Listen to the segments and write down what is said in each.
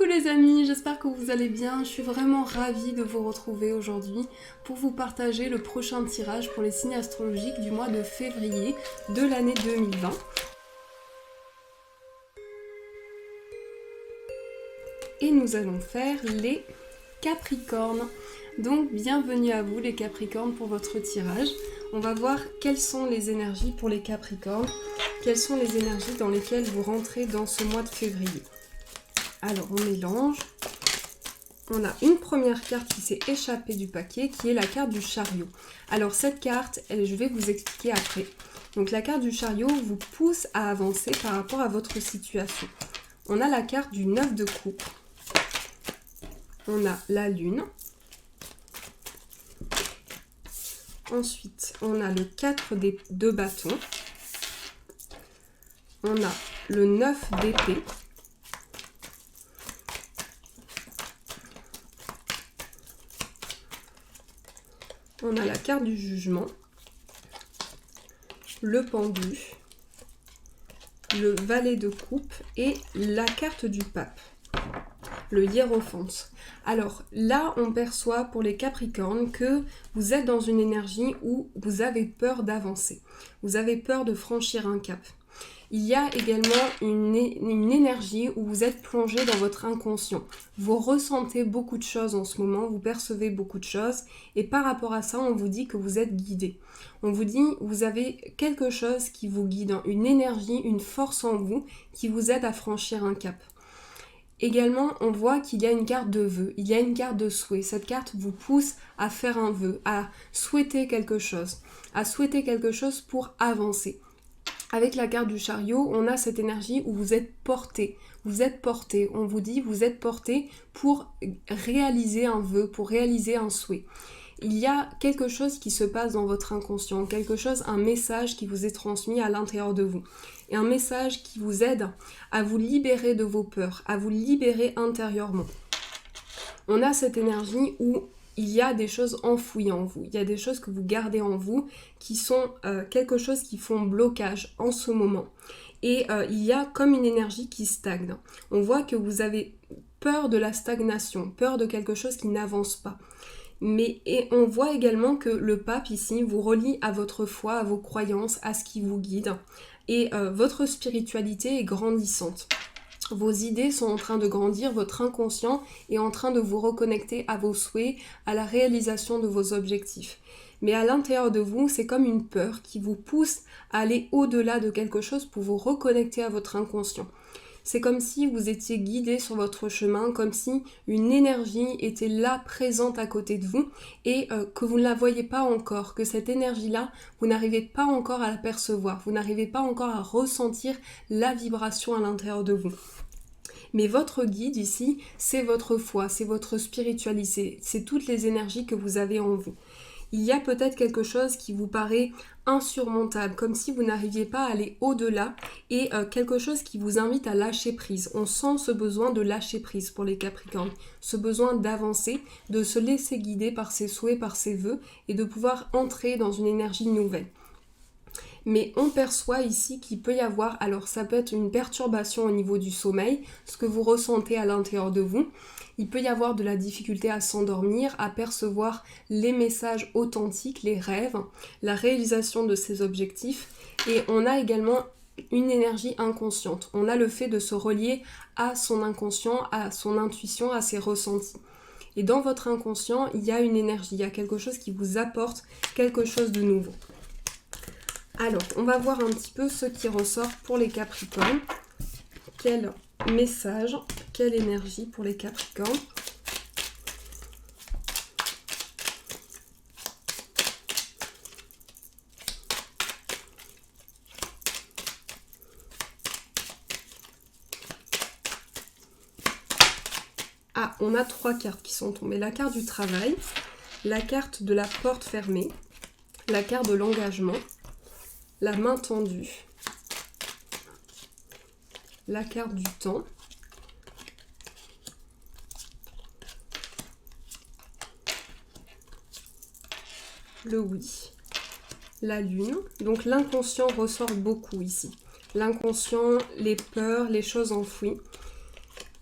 les amis, j'espère que vous allez bien. Je suis vraiment ravie de vous retrouver aujourd'hui pour vous partager le prochain tirage pour les signes astrologiques du mois de février de l'année 2020. Et nous allons faire les Capricornes. Donc bienvenue à vous les Capricornes pour votre tirage. On va voir quelles sont les énergies pour les Capricornes, quelles sont les énergies dans lesquelles vous rentrez dans ce mois de février. Alors on mélange. On a une première carte qui s'est échappée du paquet, qui est la carte du chariot. Alors cette carte, je vais vous expliquer après. Donc la carte du chariot vous pousse à avancer par rapport à votre situation. On a la carte du 9 de coupe. On a la lune. Ensuite, on a le 4 de bâton. On a le 9 d'épée. On a la carte du jugement, le pendu, le valet de coupe et la carte du pape, le hiérophant. Alors là, on perçoit pour les Capricornes que vous êtes dans une énergie où vous avez peur d'avancer. Vous avez peur de franchir un cap. Il y a également une énergie où vous êtes plongé dans votre inconscient. Vous ressentez beaucoup de choses en ce moment, vous percevez beaucoup de choses et par rapport à ça, on vous dit que vous êtes guidé. On vous dit que vous avez quelque chose qui vous guide, une énergie, une force en vous qui vous aide à franchir un cap. Également, on voit qu'il y a une carte de vœu, il y a une carte de souhait. Cette carte vous pousse à faire un vœu, à souhaiter quelque chose pour avancer. Avec la carte du chariot, on a cette énergie où vous êtes porté. Vous êtes porté. On vous dit vous êtes porté pour réaliser un vœu, pour réaliser un souhait. Il y a quelque chose qui se passe dans votre inconscient, un message qui vous est transmis à l'intérieur de vous. Et un message qui vous aide à vous libérer de vos peurs, à vous libérer intérieurement. On a cette énergie où il y a des choses enfouies en vous, il y a des choses que vous gardez en vous qui sont quelque chose qui font blocage en ce moment. Et il y a comme une énergie qui stagne. On voit que vous avez peur de la stagnation, peur de quelque chose qui n'avance pas. Et on voit également que le pape ici vous relie à votre foi, à vos croyances, à ce qui vous guide. Et votre spiritualité est grandissante. Vos idées sont en train de grandir, votre inconscient est en train de vous reconnecter à vos souhaits, à la réalisation de vos objectifs. Mais à l'intérieur de vous, c'est comme une peur qui vous pousse à aller au-delà de quelque chose pour vous reconnecter à votre inconscient. C'est comme si vous étiez guidé sur votre chemin, comme si une énergie était là, présente à côté de vous, et que vous ne la voyez pas encore, que cette énergie-là, vous n'arrivez pas encore à la percevoir, vous n'arrivez pas encore à ressentir la vibration à l'intérieur de vous. Mais votre guide ici, c'est votre foi, c'est votre spiritualité, c'est toutes les énergies que vous avez en vous. Il y a peut-être quelque chose qui vous paraît insurmontable, comme si vous n'arriviez pas à aller au-delà et quelque chose qui vous invite à lâcher prise. On sent ce besoin de lâcher prise pour les Capricornes, ce besoin d'avancer, de se laisser guider par ses souhaits, par ses vœux et de pouvoir entrer dans une énergie nouvelle. Mais on perçoit ici qu'il peut y avoir, alors ça peut être une perturbation au niveau du sommeil, ce que vous ressentez à l'intérieur de vous. Il peut y avoir de la difficulté à s'endormir, à percevoir les messages authentiques, les rêves, la réalisation de ses objectifs. Et on a également une énergie inconsciente. On a le fait de se relier à son inconscient, à son intuition, à ses ressentis. Et dans votre inconscient, il y a une énergie, il y a quelque chose qui vous apporte quelque chose de nouveau. Alors, on va voir un petit peu ce qui ressort pour les Capricornes. Quel message, quelle énergie pour les Capricornes. Ah, on a 3 cartes qui sont tombées. La carte du travail, la carte de la porte fermée, la carte de l'engagement, la main tendue, la carte du temps, le oui, la lune. Donc l'inconscient ressort beaucoup ici. L'inconscient, les peurs, les choses enfouies.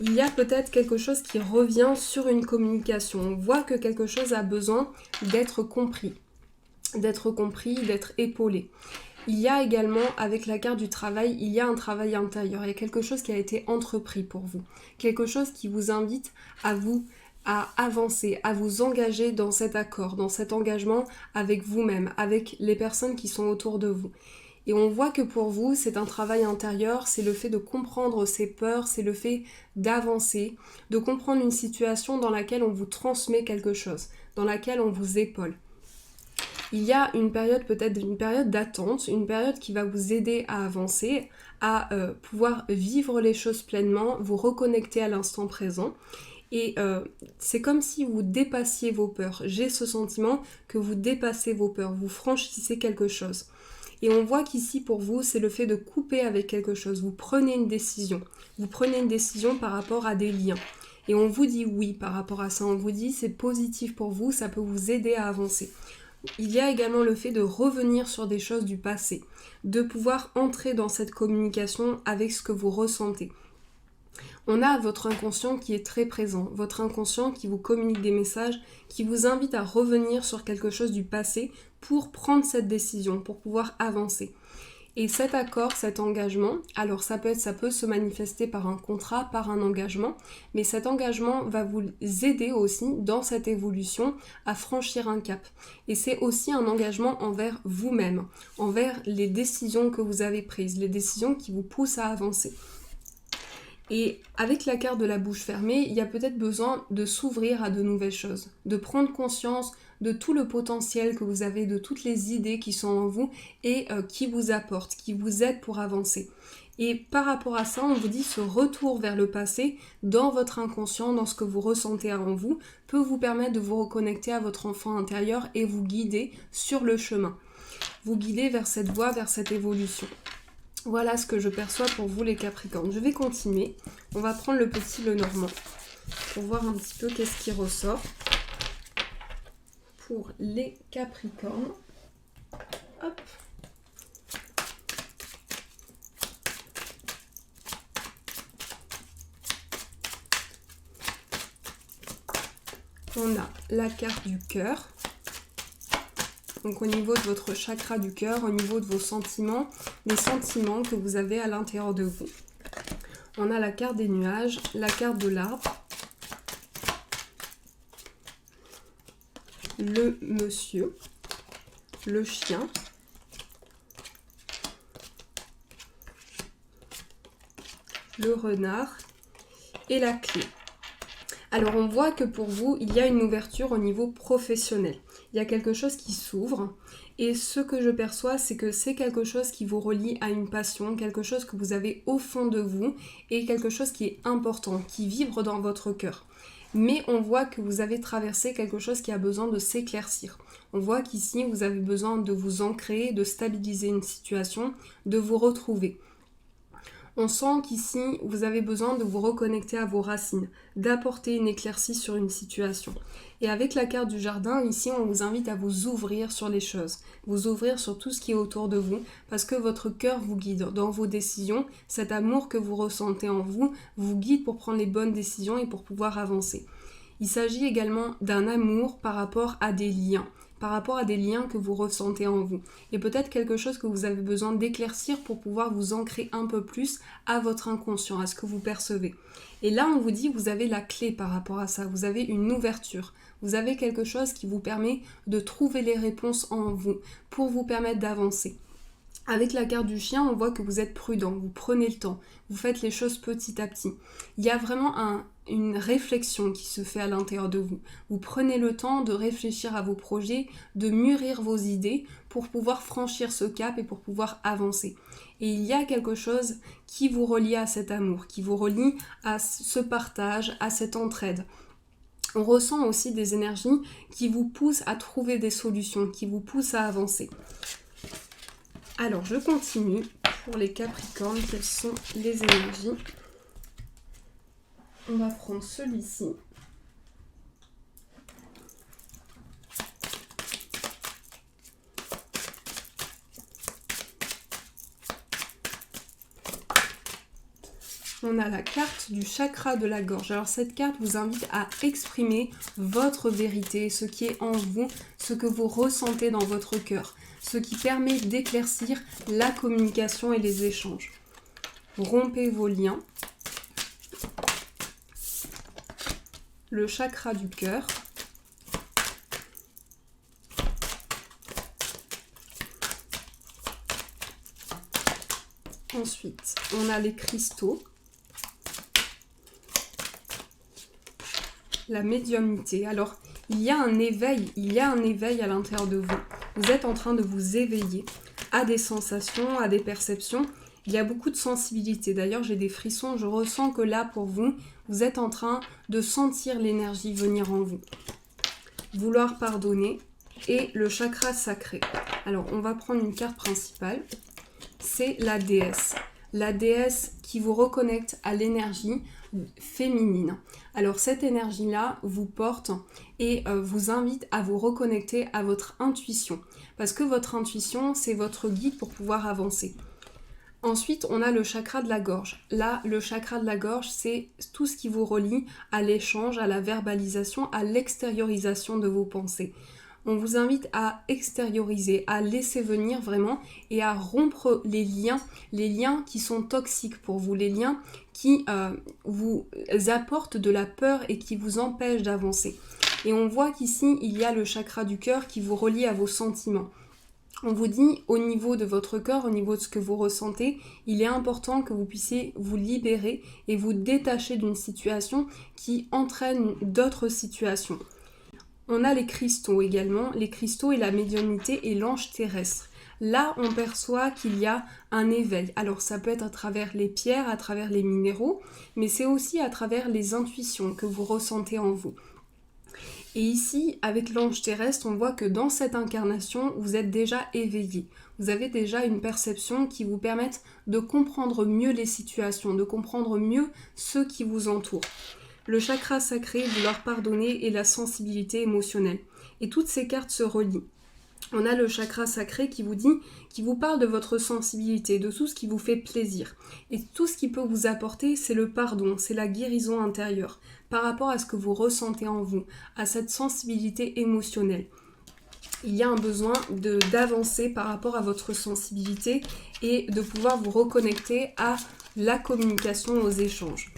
il y a peut-être quelque chose qui revient sur une communication. On voit que quelque chose a besoin d'être compris, d'être épaulé. Il y a également, avec la carte du travail, il y a un travail intérieur. Il y a quelque chose qui a été entrepris pour vous. Quelque chose qui vous invite à avancer, à vous engager dans cet accord, dans cet engagement avec vous-même, avec les personnes qui sont autour de vous. Et on voit que pour vous, c'est un travail intérieur, c'est le fait de comprendre ses peurs, c'est le fait d'avancer, de comprendre une situation dans laquelle on vous transmet quelque chose, dans laquelle on vous épaule. Il y a une période, peut-être une période d'attente, une période qui va vous aider à avancer, à pouvoir vivre les choses pleinement, vous reconnecter à l'instant présent. Et c'est comme si vous dépassiez vos peurs. J'ai ce sentiment que vous dépassez vos peurs, vous franchissez quelque chose. Et on voit qu'ici, pour vous, c'est le fait de couper avec quelque chose. Vous prenez une décision. Vous prenez une décision par rapport à des liens. Et on vous dit oui par rapport à ça. On vous dit c'est positif pour vous, ça peut vous aider à avancer. Il y a également le fait de revenir sur des choses du passé. De pouvoir entrer dans cette communication avec ce que vous ressentez. On a votre inconscient qui est très présent, votre inconscient qui vous communique des messages, qui vous invite à revenir sur quelque chose du passé pour prendre cette décision, pour pouvoir avancer. Et cet accord, cet engagement, alors ça peut se manifester par un contrat, par un engagement, mais cet engagement va vous aider aussi dans cette évolution à franchir un cap. Et c'est aussi un engagement envers vous-même, envers les décisions que vous avez prises, les décisions qui vous poussent à avancer. Et avec la carte de la bouche fermée, il y a peut-être besoin de s'ouvrir à de nouvelles choses, de prendre conscience de tout le potentiel que vous avez, de toutes les idées qui sont en vous et qui vous apportent, qui vous aident pour avancer. Et par rapport à ça, on vous dit ce retour vers le passé, dans votre inconscient, dans ce que vous ressentez en vous, peut vous permettre de vous reconnecter à votre enfant intérieur et vous guider sur le chemin. Vous guider vers cette voie, vers cette évolution. Voilà ce que je perçois pour vous les Capricornes. Je vais continuer. On va prendre le petit Lenormand pour voir un petit peu qu'est-ce qui ressort pour les Capricornes. Hop. On a la carte du cœur. Donc au niveau de votre chakra du cœur, au niveau de vos sentiments, les sentiments que vous avez à l'intérieur de vous. On a la carte des nuages, la carte de l'arbre, le monsieur, le chien, le renard et la clé. Alors on voit que pour vous, il y a une ouverture au niveau professionnel. Il y a quelque chose qui s'ouvre et ce que je perçois, c'est que c'est quelque chose qui vous relie à une passion, quelque chose que vous avez au fond de vous et quelque chose qui est important, qui vibre dans votre cœur. Mais on voit que vous avez traversé quelque chose qui a besoin de s'éclaircir. On voit qu'ici, vous avez besoin de vous ancrer, de stabiliser une situation, de vous retrouver. On sent qu'ici, vous avez besoin de vous reconnecter à vos racines, d'apporter une éclaircie sur une situation. Et avec la carte du jardin, ici, on vous invite à vous ouvrir sur les choses, vous ouvrir sur tout ce qui est autour de vous, parce que votre cœur vous guide dans vos décisions. Cet amour que vous ressentez en vous vous guide pour prendre les bonnes décisions et pour pouvoir avancer. Il s'agit également d'un amour par rapport à des liens. Par rapport à des liens que vous ressentez en vous. Et peut-être quelque chose que vous avez besoin d'éclaircir pour pouvoir vous ancrer un peu plus à votre inconscient, à ce que vous percevez. Et là, on vous dit, vous avez la clé par rapport à ça, vous avez une ouverture. Vous avez quelque chose qui vous permet de trouver les réponses en vous, pour vous permettre d'avancer. Avec la carte du chien, on voit que vous êtes prudent, vous prenez le temps, vous faites les choses petit à petit. Il y a vraiment une réflexion qui se fait à l'intérieur de vous. Vous prenez le temps de réfléchir à vos projets, de mûrir vos idées pour pouvoir franchir ce cap et pour pouvoir avancer. Et il y a quelque chose qui vous relie à cet amour, qui vous relie à ce partage, à cette entraide. On ressent aussi des énergies qui vous poussent à trouver des solutions, qui vous poussent à avancer. Alors, je continue pour les Capricornes. Quelles sont les énergies? On va prendre celui-ci. On on a la carte du chakra de la gorge. Alors cette carte vous invite à exprimer votre vérité, ce qui est en vous, ce que vous ressentez dans votre cœur, ce qui permet d'éclaircir la communication et les échanges. Rompez vos liens. Le chakra du cœur. Ensuite, on a les cristaux, la médiumnité. Alors, il y a un éveil à l'intérieur de vous. Vous êtes en train de vous éveiller à des sensations, à des perceptions. Il y a beaucoup de sensibilité. D'ailleurs, j'ai des frissons. Je ressens que là, pour vous, vous êtes en train de sentir l'énergie venir en vous. Vouloir pardonner et le chakra sacré. Alors, on va prendre une carte principale. C'est la déesse. La déesse qui vous reconnecte à l'énergie féminine. Alors cette énergie-là vous porte et vous invite à vous reconnecter à votre intuition. Parce que votre intuition, c'est votre guide pour pouvoir avancer. Ensuite, on a le chakra de la gorge. Là, le chakra de la gorge, c'est tout ce qui vous relie à l'échange, à la verbalisation, à l'extériorisation de vos pensées. On vous invite à extérioriser, à laisser venir vraiment et à rompre les liens qui sont toxiques pour vous, les liens qui vous apportent de la peur et qui vous empêchent d'avancer. Et on voit qu'ici, il y a le chakra du cœur qui vous relie à vos sentiments. On vous dit, au niveau de votre cœur, au niveau de ce que vous ressentez, il est important que vous puissiez vous libérer et vous détacher d'une situation qui entraîne d'autres situations. On a les cristaux également, les cristaux et la médiumnité et l'ange terrestre. Là, on perçoit qu'il y a un éveil. Alors, ça peut être à travers les pierres, à travers les minéraux, mais c'est aussi à travers les intuitions que vous ressentez en vous. Et ici, avec l'ange terrestre, on voit que dans cette incarnation, vous êtes déjà éveillé. Vous avez déjà une perception qui vous permette de comprendre mieux les situations, de comprendre mieux ceux qui vous entourent. Le chakra sacré, vouloir pardonner et la sensibilité émotionnelle. Et toutes ces cartes se relient. On a le chakra sacré qui vous parle de votre sensibilité, de tout ce qui vous fait plaisir. Et tout ce qui peut vous apporter, c'est le pardon, c'est la guérison intérieure par rapport à ce que vous ressentez en vous, à cette sensibilité émotionnelle. Il y a un besoin d'avancer par rapport à votre sensibilité et de pouvoir vous reconnecter à la communication, aux échanges.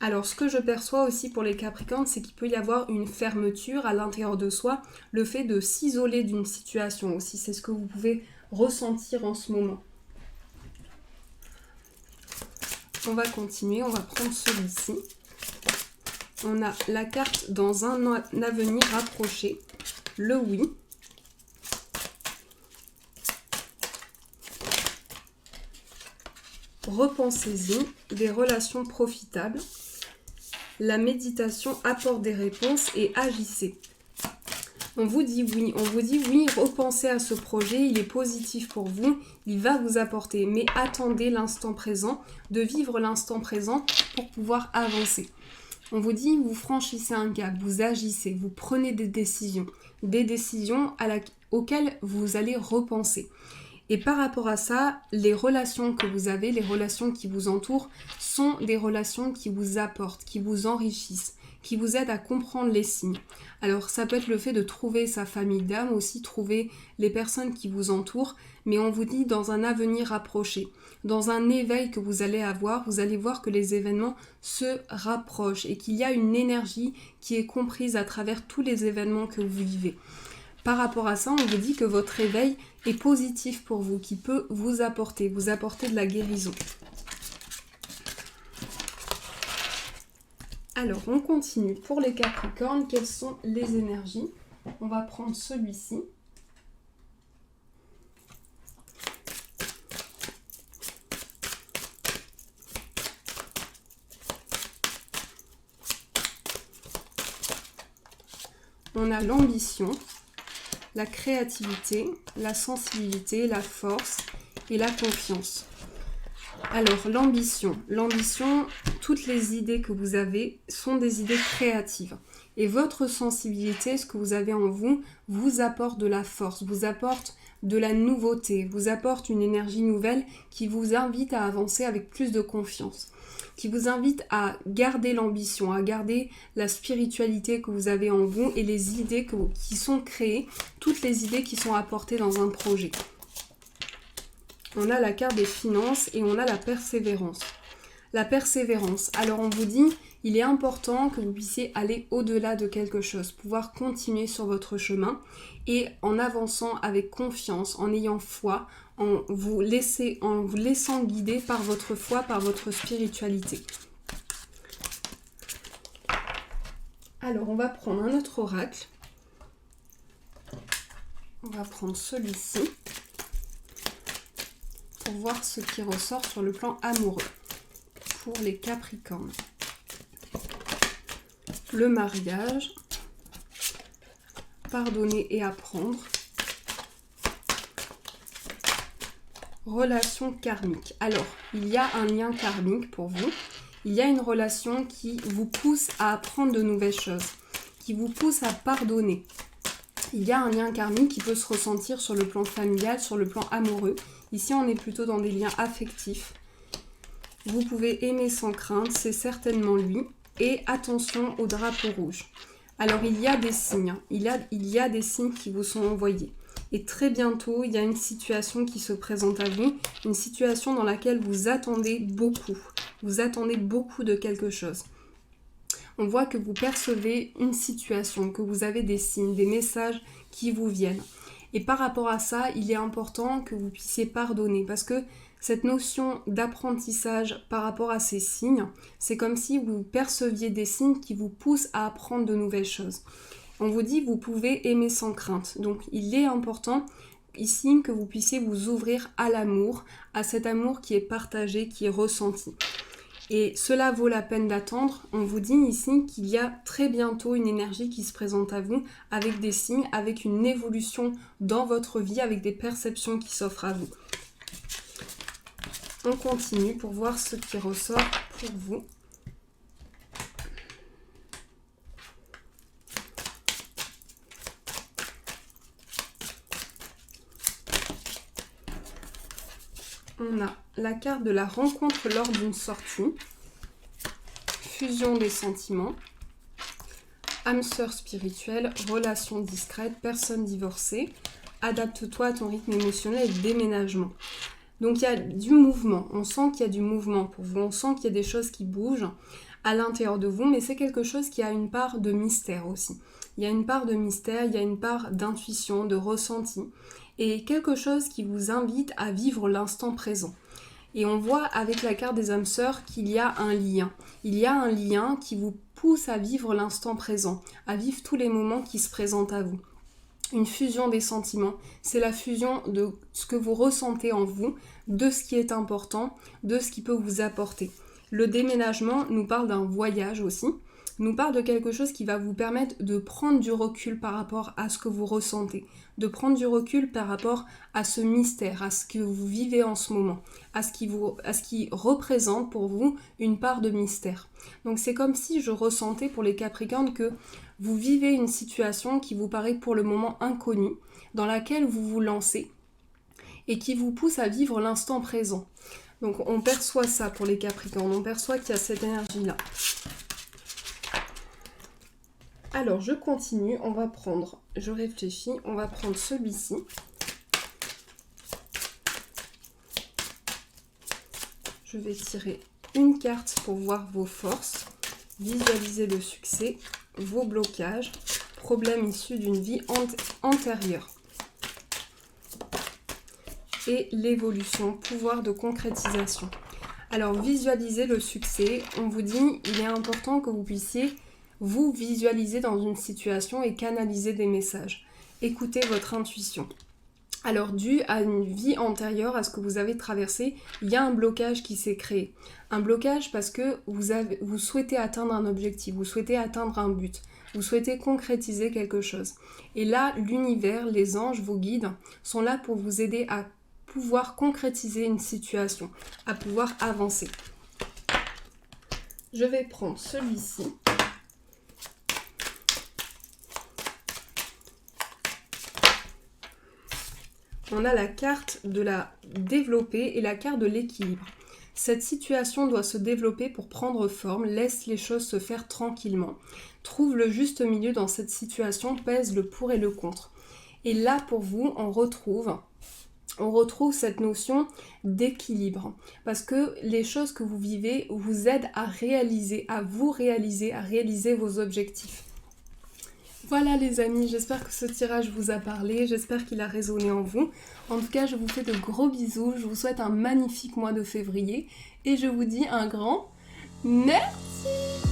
Alors, ce que je perçois aussi pour les Capricornes, c'est qu'il peut y avoir une fermeture à l'intérieur de soi, le fait de s'isoler d'une situation aussi. C'est ce que vous pouvez ressentir en ce moment. On va continuer, on va prendre celui-ci. On a la carte dans un avenir rapproché, le oui. Repensez-y, des relations profitables. La méditation apporte des réponses et agissez. On vous dit oui, repensez à ce projet, il est positif pour vous, il va vous apporter. Mais attendez l'instant présent, de vivre l'instant présent pour pouvoir avancer. On vous dit, vous franchissez un cap, vous agissez, vous prenez des décisions auxquelles vous allez repenser. Et par rapport à ça, les relations que vous avez, les relations qui vous entourent, sont des relations qui vous apportent, qui vous enrichissent, qui vous aident à comprendre les signes. Alors ça peut être le fait de trouver sa famille d'âme, aussi trouver les personnes qui vous entourent, mais on vous dit dans un avenir rapproché, dans un éveil que vous allez avoir, vous allez voir que les événements se rapprochent et qu'il y a une énergie qui est comprise à travers tous les événements que vous vivez. Par rapport à ça, on vous dit que votre éveil est positif pour vous, qui peut vous apporter de la guérison. Alors, on continue. Pour les Capricornes, quelles sont les énergies? On va prendre celui-ci. On a l'ambition, la créativité, la sensibilité, la force et la confiance. Alors, l'ambition, toutes les idées que vous avez sont des idées créatives. Et votre sensibilité, ce que vous avez en vous, vous apporte de la force, vous apporte de la nouveauté, vous apporte une énergie nouvelle qui vous invite à avancer avec plus de confiance, qui vous invite à garder l'ambition, à garder la spiritualité que vous avez en vous et les idées qui sont créées, toutes les idées qui sont apportées dans un projet. On a la carte des finances et on a la persévérance. La persévérance, alors on vous dit, il est important que vous puissiez aller au-delà de quelque chose, pouvoir continuer sur votre chemin et en avançant avec confiance, en ayant foi, en vous laissant guider par votre foi, par votre spiritualité. Alors on va prendre un autre oracle. On va prendre celui-ci pour voir ce qui ressort sur le plan amoureux pour les Capricornes. Le mariage, pardonner et apprendre, relation karmique. Alors, il y a un lien karmique pour vous. Il y a une relation qui vous pousse à apprendre de nouvelles choses, qui vous pousse à pardonner. Il y a un lien karmique qui peut se ressentir sur le plan familial, sur le plan amoureux. Ici, on est plutôt dans des liens affectifs. Vous pouvez aimer sans crainte, c'est certainement lui. Et attention au drapeau rouge. Alors, il y a des signes. Il y a des signes qui vous sont envoyés. Et très bientôt, il y a une situation qui se présente à vous. Une situation dans laquelle vous attendez beaucoup. Vous attendez beaucoup de quelque chose. On voit que vous percevez une situation, que vous avez des signes, des messages qui vous viennent. Et par rapport à ça, il est important que vous puissiez pardonner parce que cette notion d'apprentissage par rapport à ces signes, c'est comme si vous perceviez des signes qui vous poussent à apprendre de nouvelles choses. On vous dit vous pouvez aimer sans crainte. Donc il est important ici que vous puissiez vous ouvrir à l'amour, à cet amour qui est partagé, qui est ressenti. Et cela vaut la peine d'attendre. On vous dit ici qu'il y a très bientôt une énergie qui se présente à vous avec des signes, avec une évolution dans votre vie, avec des perceptions qui s'offrent à vous. On continue pour voir ce qui ressort pour vous. On a la carte de la rencontre lors d'une sortie, fusion des sentiments, âme sœur spirituelle, relation discrète, personne divorcée, adapte-toi à ton rythme émotionnel et déménagement. Donc il y a du mouvement, on sent qu'il y a du mouvement pour vous, on sent qu'il y a des choses qui bougent à l'intérieur de vous, mais c'est quelque chose qui a une part de mystère aussi. Il y a une part de mystère, il y a une part d'intuition, de ressenti, et quelque chose qui vous invite à vivre l'instant présent. Et on voit avec la carte des âmes sœurs qu'il y a un lien. Il y a un lien qui vous pousse à vivre l'instant présent, à vivre tous les moments qui se présentent à vous. Une fusion des sentiments, c'est la fusion de ce que vous ressentez en vous, de ce qui est important, de ce qui peut vous apporter. Le déménagement nous parle d'un voyage aussi, nous parle de quelque chose qui va vous permettre de prendre du recul par rapport à ce que vous ressentez, de prendre du recul par rapport à ce mystère, à ce que vous vivez en ce moment, à ce qui représente pour vous une part de mystère. Donc c'est comme si je ressentais pour les Capricornes que vous vivez une situation qui vous paraît pour le moment inconnue, dans laquelle vous vous lancez et qui vous pousse à vivre l'instant présent. Donc on perçoit ça pour les Capricornes, on perçoit qu'il y a cette énergie-là. Alors je continue, on va prendre, je réfléchis, on va prendre celui-ci. Je vais tirer une carte pour voir vos forces, visualiser le succès, vos blocages, problèmes issus d'une vie antérieure. Et l'évolution, pouvoir de concrétisation. Alors visualiser le succès, on vous dit, il est important que vous puissiez vous visualiser dans une situation et canaliser des messages. Écoutez votre intuition. Alors, dû à une vie antérieure, à ce que vous avez traversé, il y a un blocage qui s'est créé. Un blocage parce que vous souhaitez atteindre un objectif, vous souhaitez atteindre un but, vous souhaitez concrétiser quelque chose. Et là, l'univers, les anges, vos guides, sont là pour vous aider à pouvoir concrétiser une situation, à pouvoir avancer. Je vais prendre celui-ci. On a la carte de la développer et la carte de l'équilibre. Cette situation doit se développer pour prendre forme, laisse les choses se faire tranquillement. Trouve le juste milieu dans cette situation, pèse le pour et le contre. Et là, pour vous, on retrouve cette notion d'équilibre. Parce que les choses que vous vivez vous aident à réaliser vos objectifs. Voilà les amis, j'espère que ce tirage vous a parlé, j'espère qu'il a résonné en vous. En tout cas, je vous fais de gros bisous, je vous souhaite un magnifique mois de février et je vous dis un grand merci.